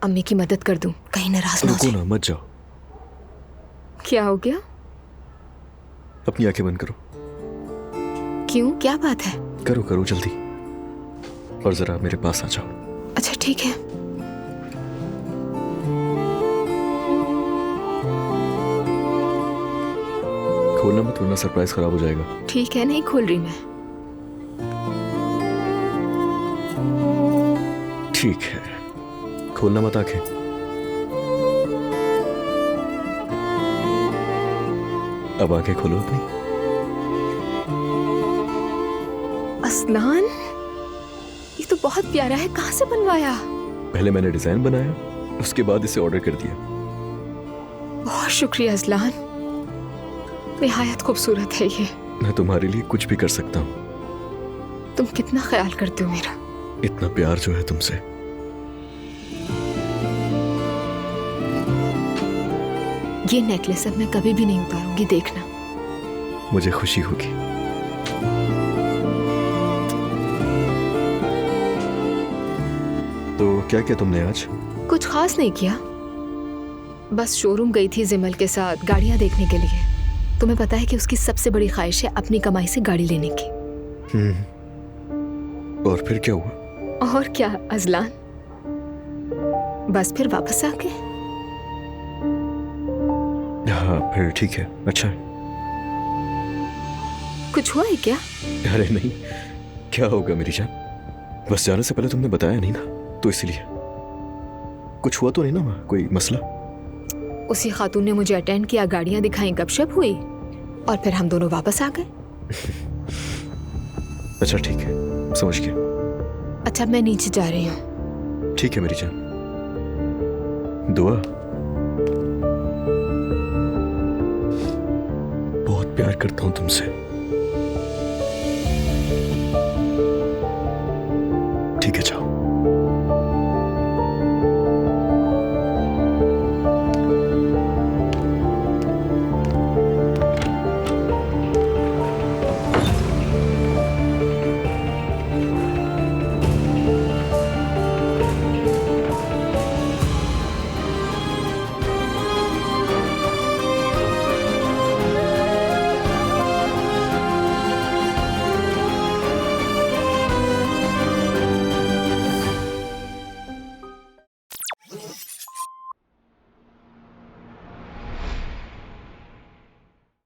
अम्मी की मदद कर दूं, कहीं नाराज ना हो रुको जाए। ना, मत जाओ। क्या हो गया? अपनी आंखें बंद करो। क्यों, क्या बात है? करो करो जल्दी, और जरा मेरे पास आ जाओ। अच्छा ठीक है। खोलना मत वरना सरप्राइज खराब हो जाएगा। ठीक है, नहीं खोल रही मैं। ठीक है, खोलना मत आंखें। अब आंखें खोलो अपनी। असलान, ये तो बहुत प्यारा है, कहाँ से बनवाया? पहले मैंने डिजाइन बनाया, उसके बाद इसे ऑर्डर कर दिया। बहुत शुक्रिया असलान, निहायत खूबसूरत है ये। मैं तुम्हारे लिए कुछ भी कर सकता हूँ। तुम कितना ख्याल करते हो मेरा। इतना प्यार जो है तुमसे। ये नेकलेस अब मैं कभी भी नहीं उतारूंगी, देखना। मुझे खुशी होगी। तो क्या किया तुमने आज? कुछ खास नहीं किया, बस शोरूम गई थी जिमल के साथ गाड़ियां देखने के लिए। तुम्हें पता है कि उसकी सबसे बड़ी ख्वाहिश है अपनी कमाई से गाड़ी लेने की। और फिर क्या हुआ? और क्या अजलान, बस फिर वापस आके। हाँ फिर ठीक है, अच्छा है। कुछ हुआ है क्या? अरे नहीं, क्या होगा मेरी जान, बस जाने से पहले तुमने बताया नहीं ना, तो इसलिए। कुछ हुआ तो नहीं ना वहाँ, कोई मसला? उसी खातून ने मुझे अटेंड किया, गाड़ियां दिखाई, गपशप हुई और फिर हम दोनों वापस आ गए। अच्छा ठीक है, समझ गया। अच्छा मैं नीचे जा रही हूँ। ठीक है मेरी जान। दुआ, बहुत प्यार करता हूं तुमसे। ठीक है, जाओ।